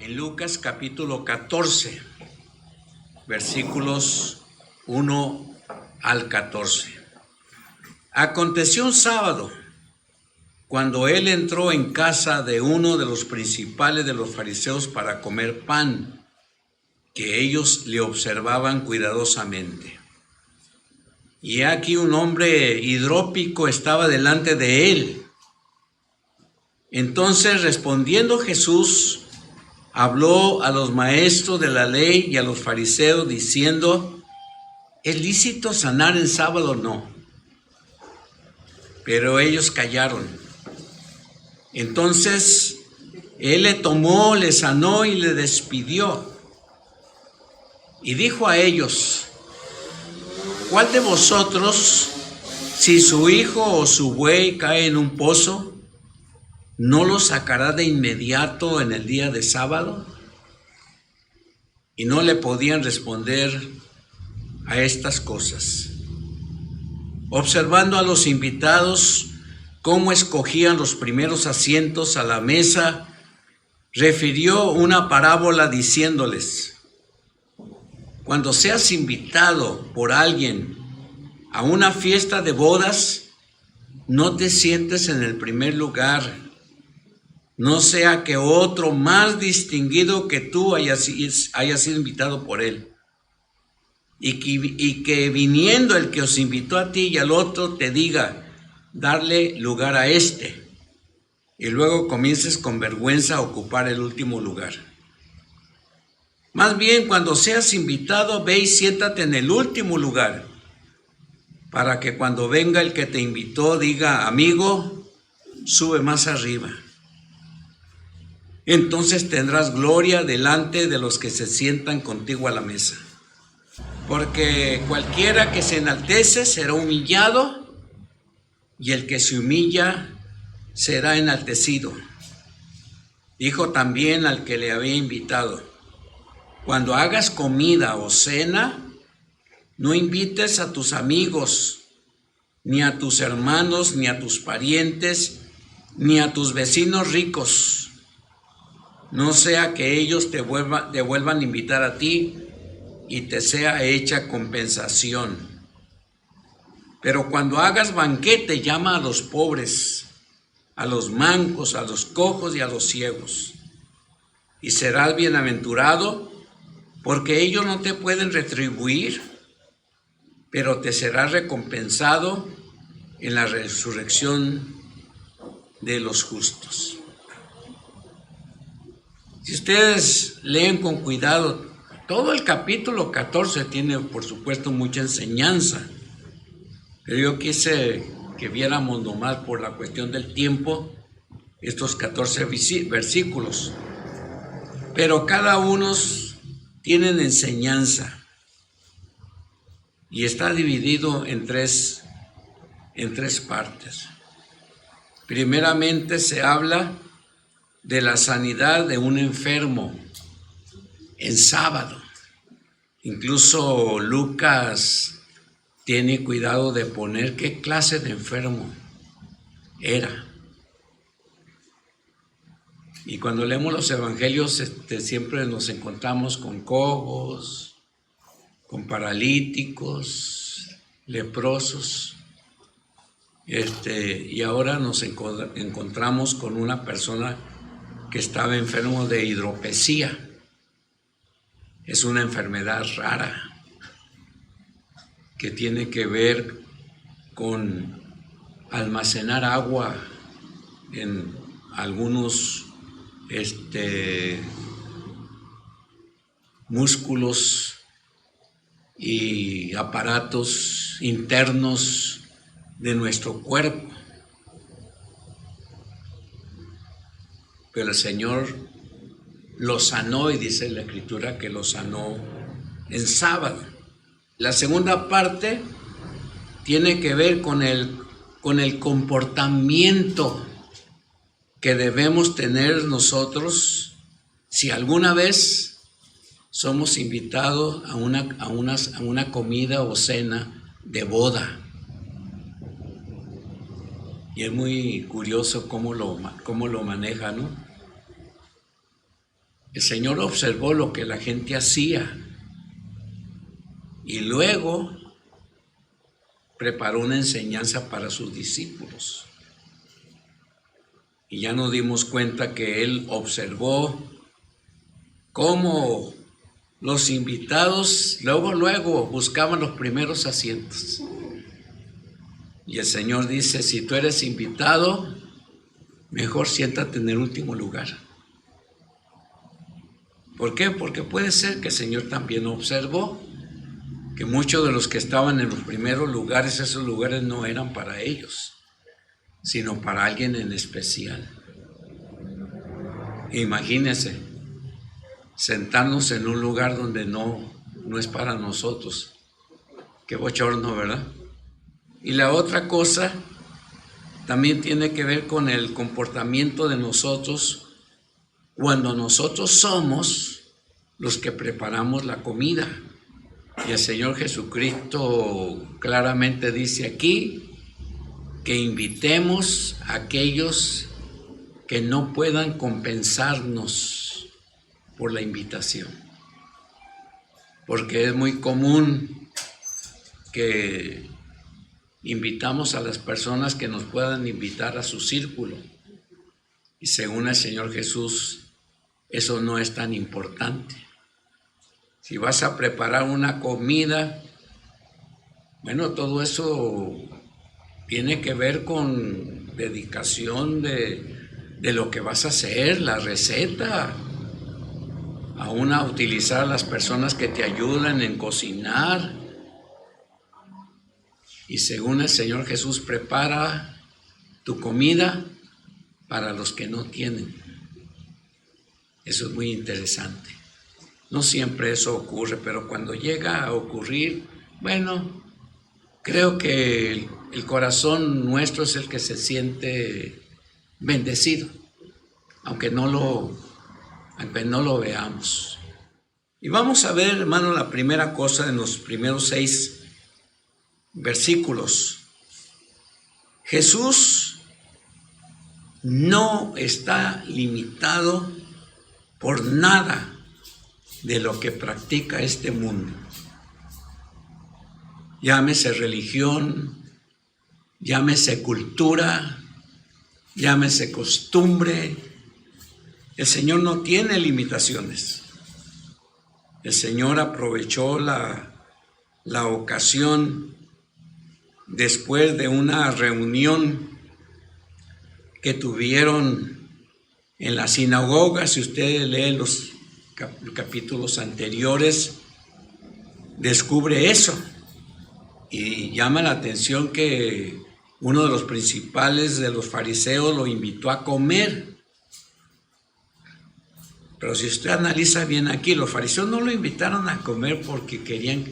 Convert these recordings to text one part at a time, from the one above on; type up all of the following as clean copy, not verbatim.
en Lucas capítulo 14, versículos 1 al 14. Aconteció un sábado, cuando él entró en casa de uno de los principales de los fariseos para comer pan, que ellos le observaban cuidadosamente. Y aquí un hombre hidrópico estaba delante de él. Entonces, respondiendo Jesús, habló a los maestros de la ley y a los fariseos diciendo: ¿es lícito sanar en sábado o no? Pero ellos callaron. Entonces él le tomó, le sanó y le despidió. Y dijo a ellos: ¿cuál de vosotros, si su hijo o su buey cae en un pozo, no lo sacará de inmediato en el día de sábado? Y no le podían responder a estas cosas. Observando a los invitados cómo escogían los primeros asientos a la mesa, refirió una parábola diciéndoles: cuando seas invitado por alguien a una fiesta de bodas, no te sientes en el primer lugar, no sea que otro más distinguido que tú haya sido invitado por él, y que viniendo el que os invitó a ti y al otro te diga: darle lugar a este, y luego comiences con vergüenza a ocupar el último lugar. Más bien, cuando seas invitado, ve y siéntate en el último lugar, para que cuando venga el que te invitó diga: amigo, sube más arriba. Entonces tendrás gloria delante de los que se sientan contigo a la mesa. Porque cualquiera que se enaltece será humillado, y el que se humilla será enaltecido. Dijo también al que le había invitado: cuando hagas comida o cena, no invites a tus amigos, ni a tus hermanos, ni a tus parientes, ni a tus vecinos ricos, no sea que ellos te devuelvan a invitar a ti y te sea hecha compensación. Pero cuando hagas banquete, llama a los pobres, a los mancos, a los cojos y a los ciegos, y serás bienaventurado, porque ellos no te pueden retribuir, pero te será recompensado en la resurrección de los justos. Si ustedes leen con cuidado, todo el capítulo 14 tiene, por supuesto, mucha enseñanza, pero yo quise que viéramos nomás, por la cuestión del tiempo, estos 14 versículos, pero cada uno tiene enseñanza y está dividido en tres partes. Primeramente se habla de la sanidad de un enfermo en sábado. Incluso Lucas tiene cuidado de poner qué clase de enfermo era. Y cuando leemos los evangelios, siempre nos encontramos con cojos, con paralíticos, leprosos. Y ahora nos encontramos con una persona que estaba enfermo de hidropesía. Es una enfermedad rara que tiene que ver con almacenar agua en algunos músculos y aparatos internos de nuestro cuerpo. Pero el Señor lo sanó, y dice la Escritura que lo sanó en sábado. La segunda parte tiene que ver con el comportamiento que debemos tener nosotros si alguna vez somos invitados a una comida o cena de boda. Y es muy curioso cómo lo maneja, ¿no? El Señor observó lo que la gente hacía y luego preparó una enseñanza para sus discípulos. Y ya nos dimos cuenta que Él observó cómo los invitados luego buscaban los primeros asientos. Y el Señor dice, si tú eres invitado, mejor siéntate en el último lugar. ¿Por qué? Porque puede ser que el Señor también observó que muchos de los que estaban en los primeros lugares, esos lugares no eran para ellos, sino para alguien en especial. Imagínense, sentarnos en un lugar donde no es para nosotros. Qué bochorno, ¿verdad? Y la otra cosa también tiene que ver con el comportamiento de nosotros cuando nosotros somos los que preparamos la comida. Y el Señor Jesucristo claramente dice aquí que invitemos a aquellos que no puedan compensarnos por la invitación. Porque es muy común que invitamos a las personas que nos puedan invitar a su círculo. Y según el Señor Jesús, eso no es tan importante. Si vas a preparar una comida, bueno, todo eso tiene que ver con dedicación de lo que vas a hacer, la receta, aún a utilizar a las personas que te ayudan en cocinar. Y según el Señor Jesús, prepara tu comida para los que no tienen. Eso es muy interesante. No siempre eso ocurre, pero cuando llega a ocurrir, bueno, creo que el corazón nuestro es el que se siente bendecido, aunque no lo veamos. Y vamos a ver, hermano, la primera cosa en los primeros 6 versículos. Jesús no está limitado por nada de lo que practica este mundo. Llámese religión, llámese cultura, llámese costumbre. El Señor no tiene limitaciones. El Señor aprovechó la ocasión después de una reunión que tuvieron en la sinagoga. Si ustedes leen los capítulos anteriores, descubre eso. Y llama la atención que uno de los principales de los fariseos lo invitó a comer. Pero si usted analiza bien aquí, los fariseos no lo invitaron a comer porque querían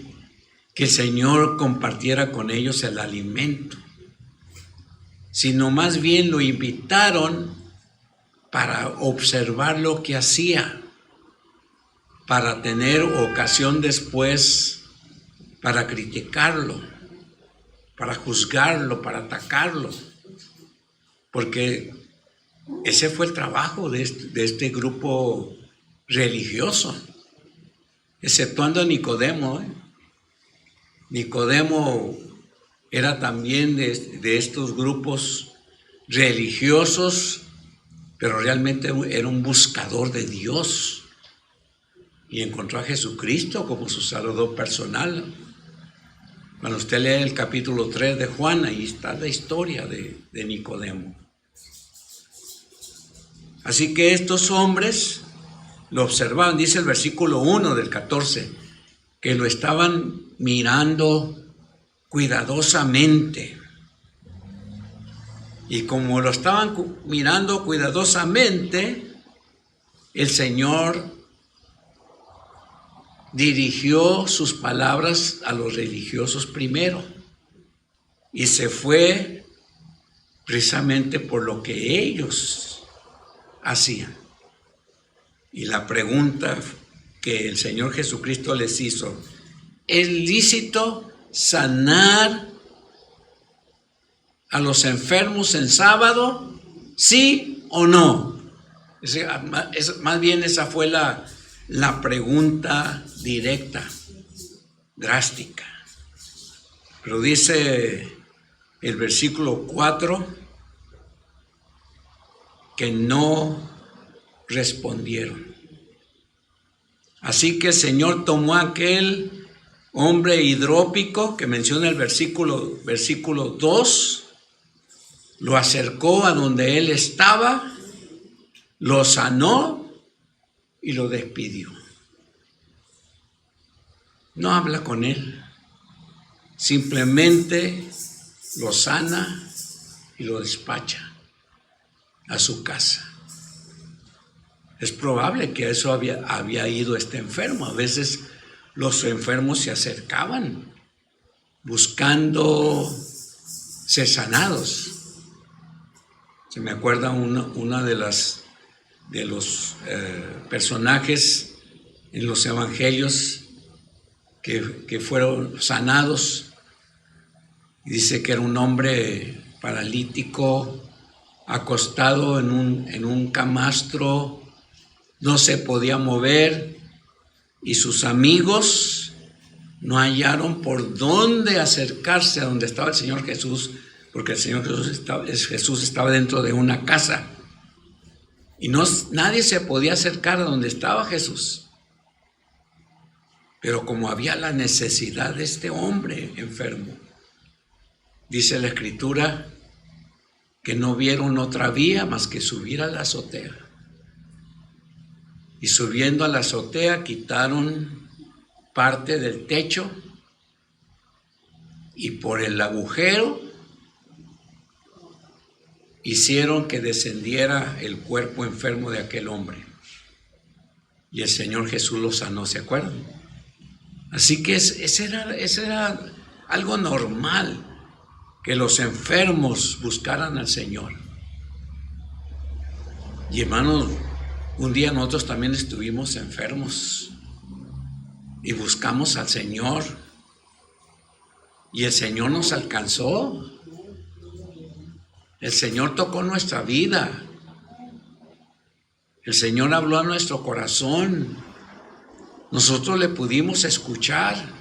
que el Señor compartiera con ellos el alimento, sino más bien lo invitaron para observar lo que hacía, para tener ocasión después para criticarlo, para juzgarlo, para atacarlo, porque ese fue el trabajo de este grupo religioso, exceptuando a Nicodemo. Nicodemo era también de estos grupos religiosos, pero realmente era un buscador de Dios y encontró a Jesucristo como su Salvador personal. Cuando usted lee el capítulo 3 de Juan, ahí está la historia de Nicodemo. Así que estos hombres lo observaban, dice el versículo 1 del 14, que lo estaban mirando cuidadosamente. Y como lo estaban mirando cuidadosamente, el Señor dirigió sus palabras a los religiosos primero y se fue precisamente por lo que ellos hacían. Y la pregunta que el Señor Jesucristo les hizo: ¿es lícito sanar a los enfermos en sábado? ¿Sí o no? Más bien esa fue la pregunta directa, drástica. Pero dice el versículo 4 que no respondieron. Así que el Señor tomó a aquel hombre hidrópico que menciona el versículo 2, lo acercó a donde él estaba, lo sanó y lo despidió. No habla con él, simplemente lo sana y lo despacha a su casa. Es probable que eso había ido este enfermo. A veces los enfermos se acercaban buscando ser sanados. Se me acuerda una de los personajes en los evangelios que fueron sanados. Dice que era un hombre paralítico, acostado en un camastro, no se podía mover, y sus amigos no hallaron por dónde acercarse a donde estaba el Señor Jesús, porque el Señor Jesús estaba dentro de una casa, y nadie se podía acercar a donde estaba Jesús. Pero como había la necesidad de este hombre enfermo, dice la Escritura que no vieron otra vía más que subir a la azotea. Y subiendo a la azotea quitaron parte del techo y por el agujero hicieron que descendiera el cuerpo enfermo de aquel hombre. Y el Señor Jesús lo sanó, ¿se acuerdan? Así que ese era algo normal, que los enfermos buscaran al Señor. Y hermanos, un día nosotros también estuvimos enfermos y buscamos al Señor, y el Señor nos alcanzó. El Señor tocó nuestra vida. El Señor habló a nuestro corazón. Nosotros le pudimos escuchar.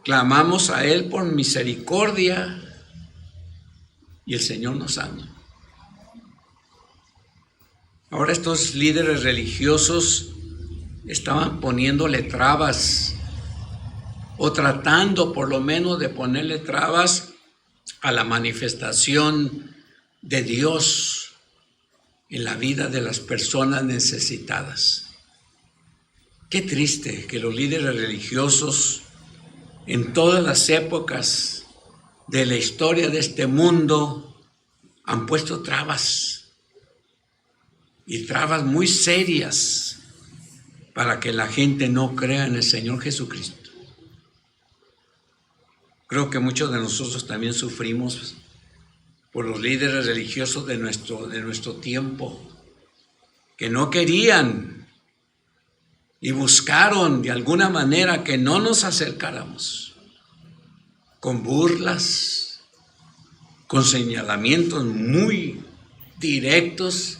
Clamamos a Él por misericordia y el Señor nos sanó. Ahora estos líderes religiosos estaban poniéndole trabas, o tratando por lo menos de ponerle trabas a la manifestación de Dios en la vida de las personas necesitadas. Qué triste que los líderes religiosos en todas las épocas de la historia de este mundo han puesto trabas, y trabas muy serias, para que la gente no crea en el Señor Jesucristo. Creo que muchos de nosotros también sufrimos por los líderes religiosos de nuestro tiempo, que no querían y buscaron de alguna manera que no nos acercáramos, con burlas, con señalamientos muy directos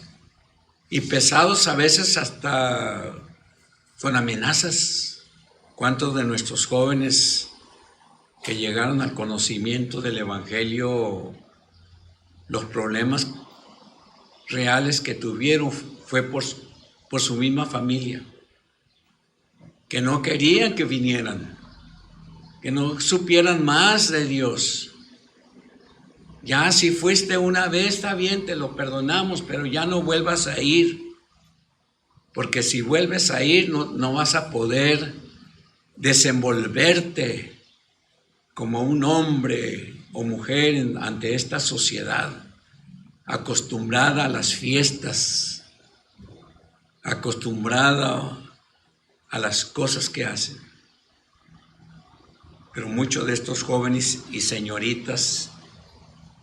y pesados, a veces hasta con amenazas. ¿Cuántos de nuestros jóvenes que llegaron al conocimiento del Evangelio, los problemas reales que tuvieron fue por su misma familia, que no querían que vinieran, que no supieran más de Dios? Ya si fuiste una vez, está bien, te lo perdonamos, pero ya no vuelvas a ir, porque si vuelves a ir no vas a poder desenvolverte como un hombre o mujer ante esta sociedad acostumbrada a las fiestas, acostumbrada a las cosas que hacen. Pero muchos de estos jóvenes y señoritas,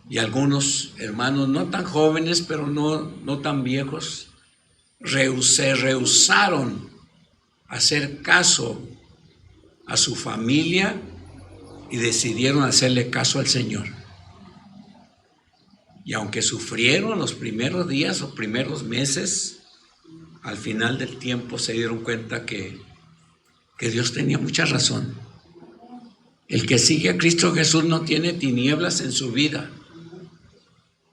y algunos hermanos no tan jóvenes, pero no tan viejos, se rehusaron a hacer caso a su familia y decidieron hacerle caso al Señor. Y aunque sufrieron los primeros días o primeros meses, al final del tiempo se dieron cuenta que Dios tenía mucha razón. El que sigue a Cristo Jesús no tiene tinieblas en su vida,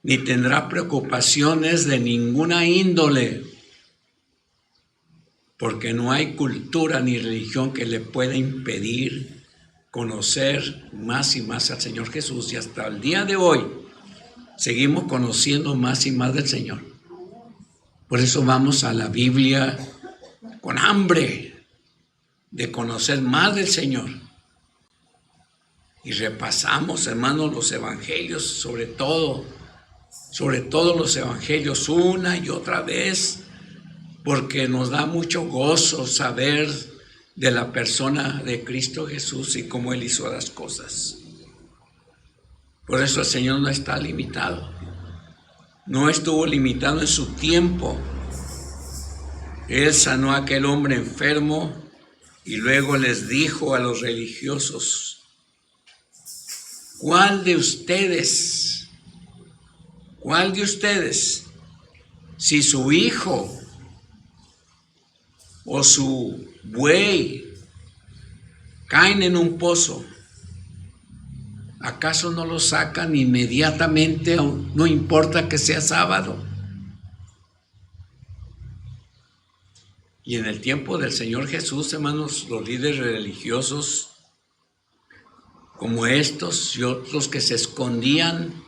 ni tendrá preocupaciones de ninguna índole, porque no hay cultura ni religión que le pueda impedir conocer más y más al Señor Jesús. Y hasta el día de hoy seguimos conociendo más y más del Señor. Por eso vamos a la Biblia con hambre de conocer más del Señor. Y repasamos, hermanos, los evangelios, sobre todo los evangelios una y otra vez, porque nos da mucho gozo saber de la persona de Cristo Jesús y cómo Él hizo las cosas. Por eso el Señor no está limitado. No estuvo limitado en su tiempo. Él sanó a aquel hombre enfermo y luego les dijo a los religiosos: ¿Cuál de ustedes, si su hijo o su buey caen en un pozo, acaso no lo sacan inmediatamente, no importa que sea sábado? Y en el tiempo del Señor Jesús, hermanos, los líderes religiosos como estos y otros que se escondían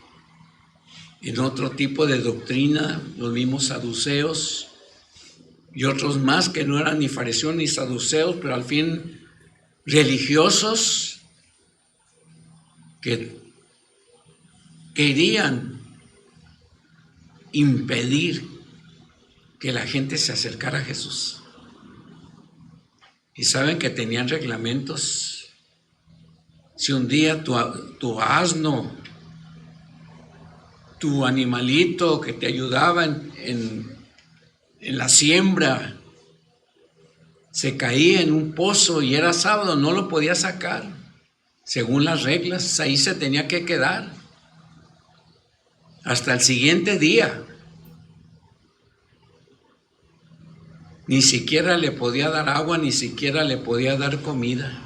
en otro tipo de doctrina, los mismos saduceos, y otros más que no eran ni fariseos ni saduceos, pero al fin religiosos que querían impedir que la gente se acercara a Jesús. Y saben que tenían reglamentos. Si un día tu asno, tu animalito que te ayudaba en la siembra, se caía en un pozo y era sábado, no lo podía sacar. Según las reglas, ahí se tenía que quedar hasta el siguiente día. Ni siquiera le podía dar agua, ni siquiera le podía dar comida.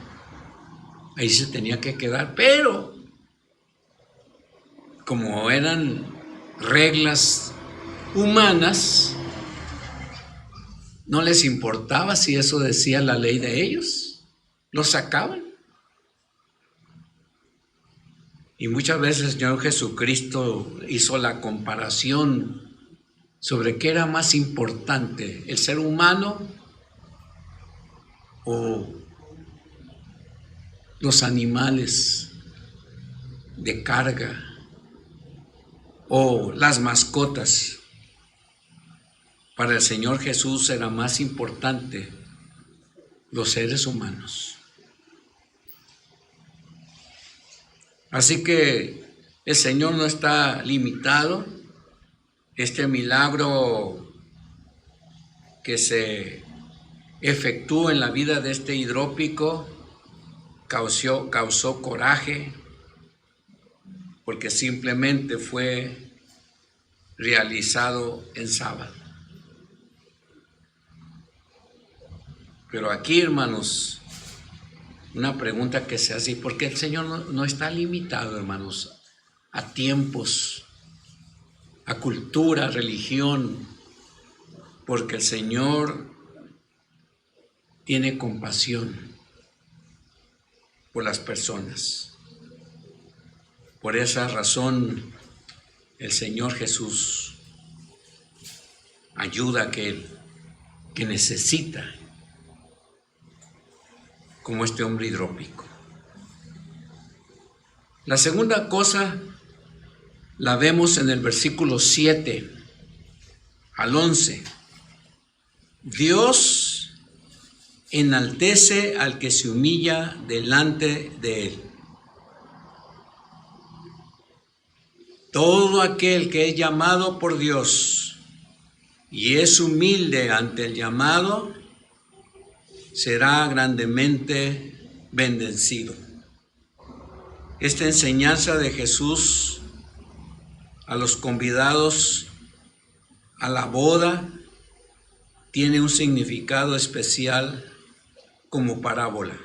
Ahí se tenía que quedar, pero como eran reglas humanas, no les importaba si eso decía la ley de ellos, lo sacaban. Y muchas veces el Señor Jesucristo hizo la comparación sobre qué era más importante, el ser humano o los animales de carga o las mascotas. Para el Señor Jesús era más importante los seres humanos. Así que el Señor no está limitado. Este milagro que se efectuó en la vida de este hidrópico causó coraje, porque simplemente fue realizado en sábado. Pero aquí, hermanos, una pregunta que se hace: ¿por qué el Señor no está limitado, hermanos, a tiempos, a cultura, a religión? Porque el Señor tiene compasión por las personas. Por esa razón, el Señor Jesús ayuda a aquel que necesita, como este hombre hidrópico. La segunda cosa la vemos en el versículo 7 al 11. Dios enaltece al que se humilla delante de él. Todo aquel que es llamado por Dios y es humilde ante el llamado, será grandemente bendecido. Esta enseñanza de Jesús a los convidados a la boda tiene un significado especial como parábola.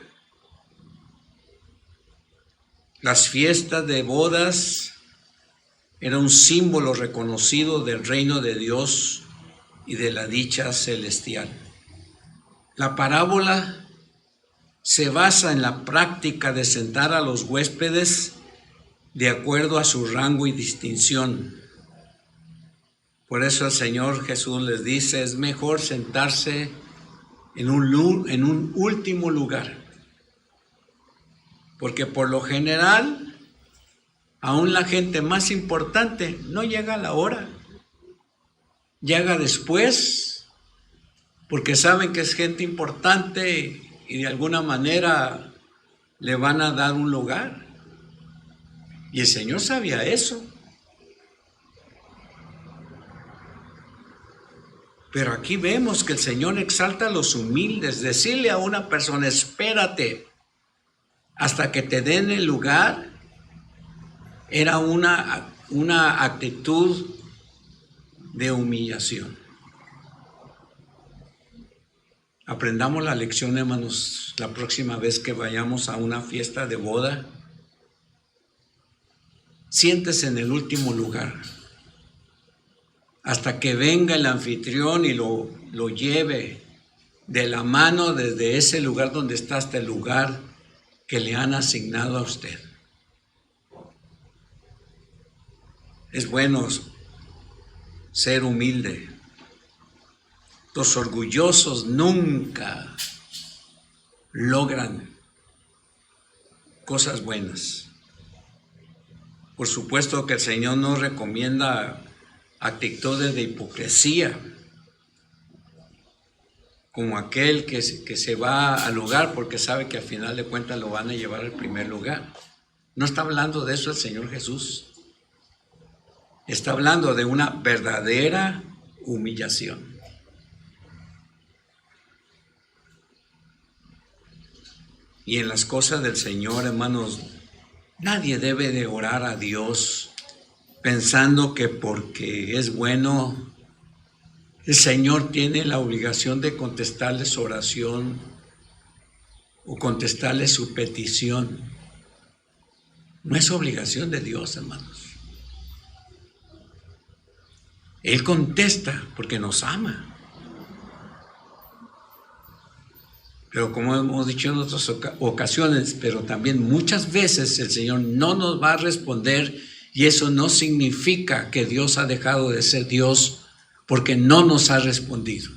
Las fiestas de bodas eran un símbolo reconocido del reino de Dios y de la dicha celestial. La parábola se basa en la práctica de sentar a los huéspedes de acuerdo a su rango y distinción. Por eso el Señor Jesús les dice, es mejor sentarse en un último lugar, porque por lo general, aún la gente más importante no llega a la hora, llega después, porque saben que es gente importante y de alguna manera le van a dar un lugar. Y el Señor sabía eso. Pero aquí vemos que el Señor exalta a los humildes. Decirle a una persona, espérate hasta que te den el lugar, era una actitud de humillación. Aprendamos la lección, hermanos, la próxima vez que vayamos a una fiesta de boda. Siéntese en el último lugar hasta que venga el anfitrión y lo lleve de la mano desde ese lugar donde está hasta el lugar que le han asignado a usted. Es bueno ser humilde. Los orgullosos nunca logran cosas buenas. Por supuesto que el Señor nos recomienda actitudes de hipocresía, como aquel que se va al lugar porque sabe que al final de cuentas lo van a llevar al primer lugar. No está hablando de eso el Señor Jesús. Está hablando de una verdadera humillación. Y en las cosas del Señor, hermanos, nadie debe de orar a Dios pensando que porque es bueno, el Señor tiene la obligación de contestarle su oración o contestarle su petición. No es obligación de Dios, hermanos. Él contesta porque nos ama. Pero como hemos dicho en otras ocasiones, pero también muchas veces el Señor no nos va a responder, y eso no significa que Dios ha dejado de ser Dios porque no nos ha respondido.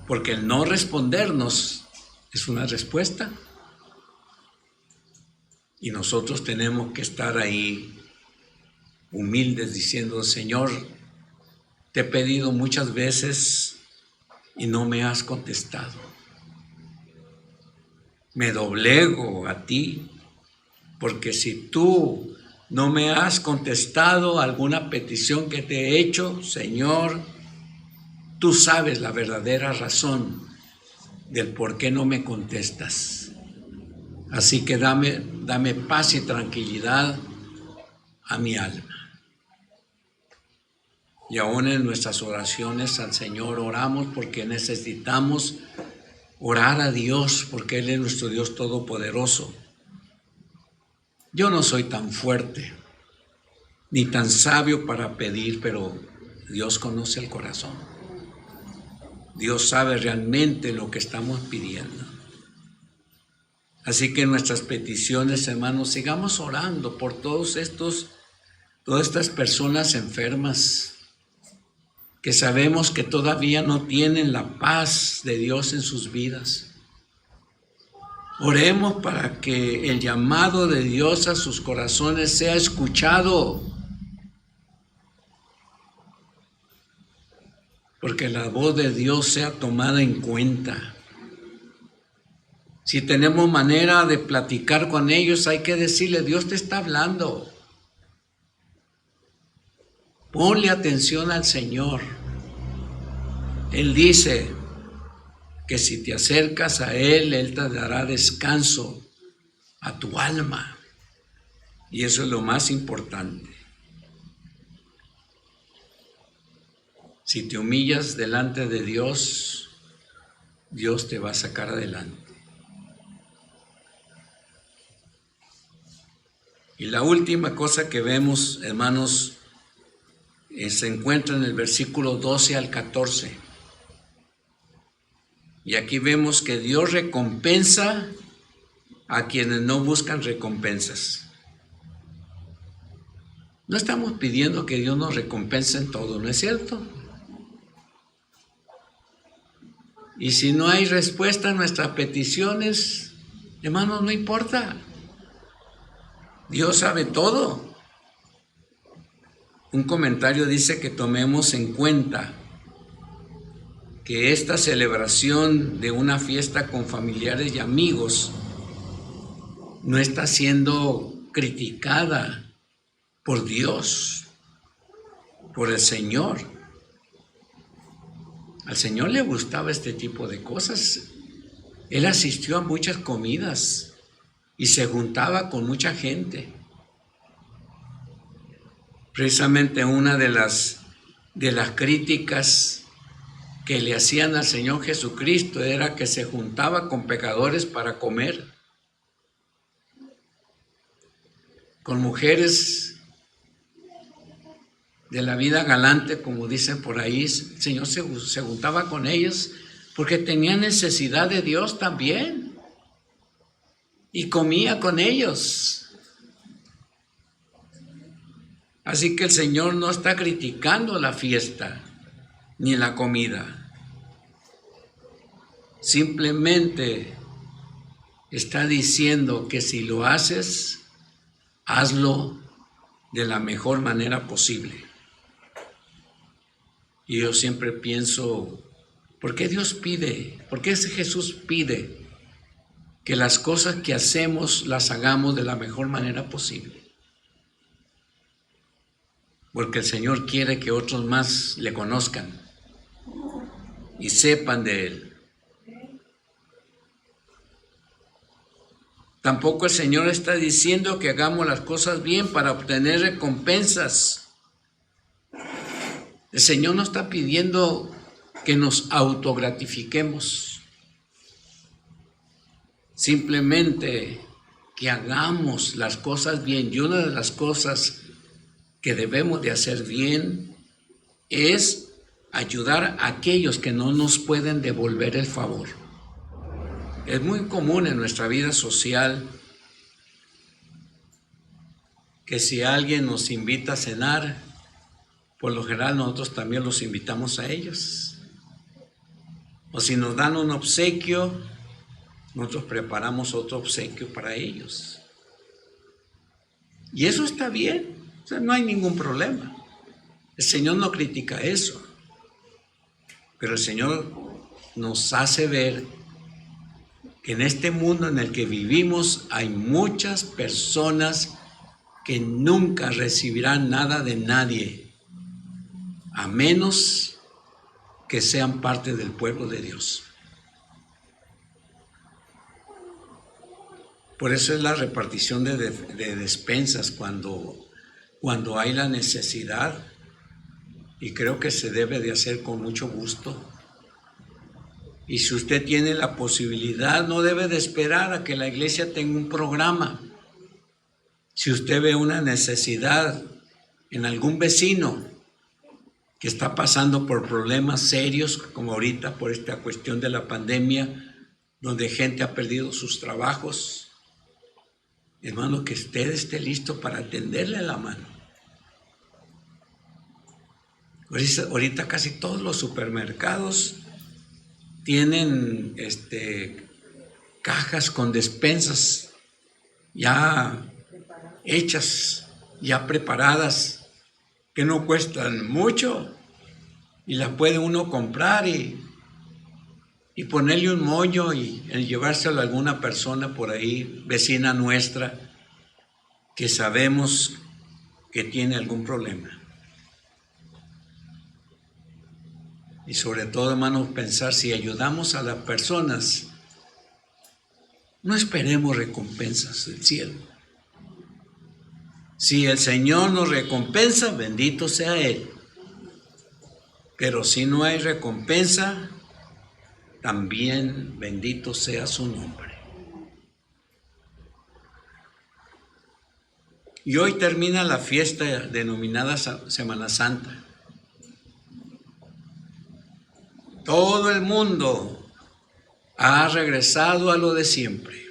Porque el no respondernos es una respuesta. Y nosotros tenemos que estar ahí humildes diciendo, Señor, te he pedido muchas veces y no me has contestado. Me doblego a ti, porque si tú no me has contestado alguna petición que te he hecho, Señor, tú sabes la verdadera razón del por qué no me contestas. Así que dame paz y tranquilidad a mi alma. Y aún en nuestras oraciones al Señor oramos porque necesitamos orar a Dios, porque Él es nuestro Dios todopoderoso. Yo no soy tan fuerte ni tan sabio para pedir, pero Dios conoce el corazón. Dios sabe realmente lo que estamos pidiendo. Así que en nuestras peticiones, hermanos, sigamos orando por todas estas personas enfermas que sabemos que todavía no tienen la paz de Dios en sus vidas. Oremos para que el llamado de Dios a sus corazones sea escuchado, porque la voz de Dios sea tomada en cuenta. Si tenemos manera de platicar con ellos, hay que decirle, Dios te está hablando. Ponle atención al Señor. Él dice que si te acercas a Él, Él te dará descanso a tu alma. Y eso es lo más importante. Si te humillas delante de Dios, Dios te va a sacar adelante. Y la última cosa que vemos, hermanos, se encuentra en el versículo 12 al 14. Y aquí vemos que Dios recompensa a quienes no buscan recompensas. No estamos pidiendo que Dios nos recompense en todo, ¿no es cierto? Y si no hay respuesta a nuestras peticiones, hermanos, no importa. Dios sabe todo. Un comentario dice que tomemos en cuenta que esta celebración de una fiesta con familiares y amigos no está siendo criticada por Dios, por el Señor. Al Señor le gustaba este tipo de cosas. Él asistió a muchas comidas y se juntaba con mucha gente. Precisamente una de las críticas que le hacían al Señor Jesucristo era que se juntaba con pecadores para comer, con mujeres de la vida galante, como dicen por ahí. El Señor se juntaba con ellos porque tenía necesidad de Dios también y comía con ellos. Así que el Señor no está criticando la fiesta ni la comida. Simplemente está diciendo que si lo haces, hazlo de la mejor manera posible. Y yo siempre pienso, ¿por qué Dios pide? ¿Por qué Jesús pide que las cosas que hacemos las hagamos de la mejor manera posible? Porque el Señor quiere que otros más le conozcan y sepan de Él. Tampoco el Señor está diciendo que hagamos las cosas bien para obtener recompensas. El Señor no está pidiendo que nos autogratifiquemos. Simplemente que hagamos las cosas bien. Y una de las cosas que debemos de hacer bien es ayudar a aquellos que no nos pueden devolver el favor. Es muy común en nuestra vida social que si alguien nos invita a cenar, por lo general nosotros también los invitamos a ellos. O si nos dan un obsequio, nosotros preparamos otro obsequio para ellos. Y eso está bien, o sea, no hay ningún problema. El Señor no critica eso, pero el Señor nos hace ver que en este mundo en el que vivimos hay muchas personas que nunca recibirán nada de nadie, a menos que sean parte del pueblo de Dios. Por eso es la repartición de despensas cuando hay la necesidad, y creo que se debe de hacer con mucho gusto. Y si usted tiene la posibilidad, no debe de esperar a que la iglesia tenga un programa. Si usted ve una necesidad en algún vecino que está pasando por problemas serios, como ahorita por esta cuestión de la pandemia, donde gente ha perdido sus trabajos, hermano, que usted esté listo para tenderle la mano. Ahorita casi todos los supermercados tienen cajas con despensas ya hechas, ya preparadas, que no cuestan mucho, y las puede uno comprar y ponerle un moño y llevárselo a alguna persona por ahí, vecina nuestra, que sabemos que tiene algún problema. Y sobre todo, hermanos, pensar, si ayudamos a las personas, no esperemos recompensas del cielo. Si el Señor nos recompensa, bendito sea Él. Pero si no hay recompensa, también bendito sea su nombre. Y hoy termina la fiesta denominada Semana Santa. Todo el mundo ha regresado a lo de siempre.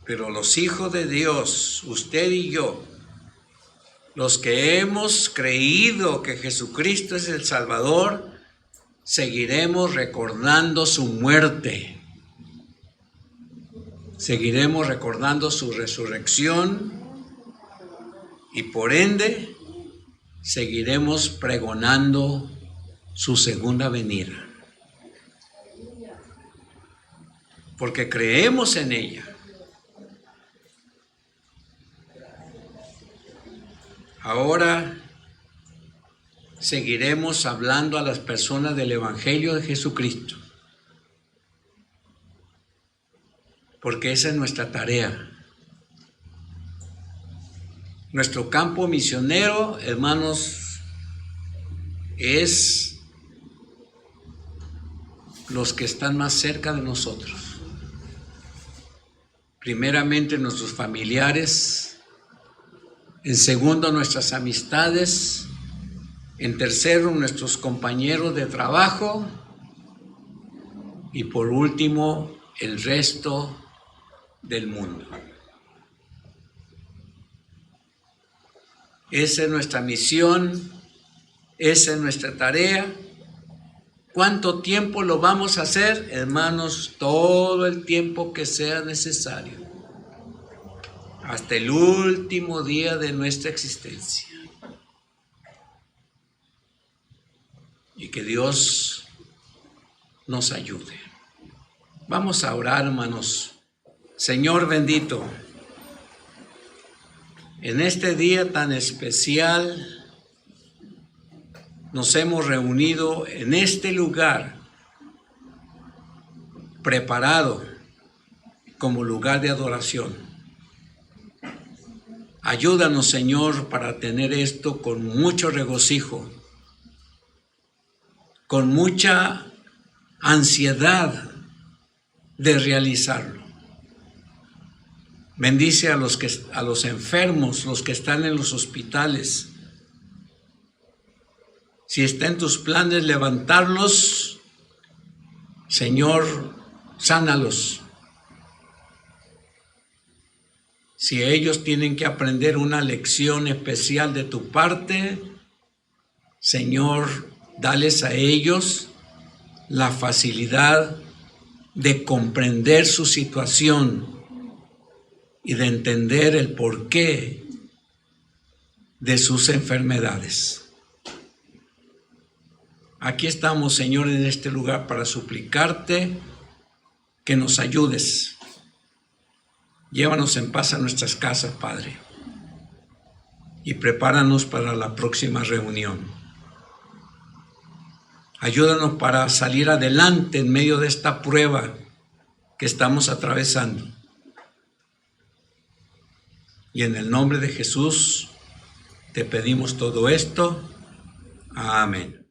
Pero los hijos de Dios, usted y yo, los que hemos creído que Jesucristo es el Salvador, seguiremos recordando su muerte. Seguiremos recordando su resurrección y por ende seguiremos pregonando su segunda venida. Porque creemos en ella. Ahora seguiremos hablando a las personas del Evangelio de Jesucristo. Porque esa es nuestra tarea. Nuestro campo misionero, hermanos, es los que están más cerca de nosotros. Primeramente nuestros familiares, en segundo nuestras amistades, en tercero nuestros compañeros de trabajo y por último el resto del mundo. Esa es nuestra misión, esa es nuestra tarea. ¿Cuánto tiempo lo vamos a hacer? Hermanos, todo el tiempo que sea necesario, hasta el último día de nuestra existencia. Y que Dios nos ayude. Vamos a orar, hermanos. Señor bendito, en este día tan especial nos hemos reunido en este lugar preparado como lugar de adoración. Ayúdanos, Señor, para tener esto con mucho regocijo, con mucha ansiedad de realizarlo. Bendice a los enfermos, los que están en los hospitales. Si está en tus planes levantarlos, Señor, sánalos. Si ellos tienen que aprender una lección especial de tu parte, Señor, dales a ellos la facilidad de comprender su situación y de entender el porqué de sus enfermedades. Aquí estamos, Señor, en este lugar para suplicarte que nos ayudes. Llévanos en paz a nuestras casas, Padre, y prepáranos para la próxima reunión. Ayúdanos para salir adelante en medio de esta prueba que estamos atravesando. Y en el nombre de Jesús te pedimos todo esto. Amén.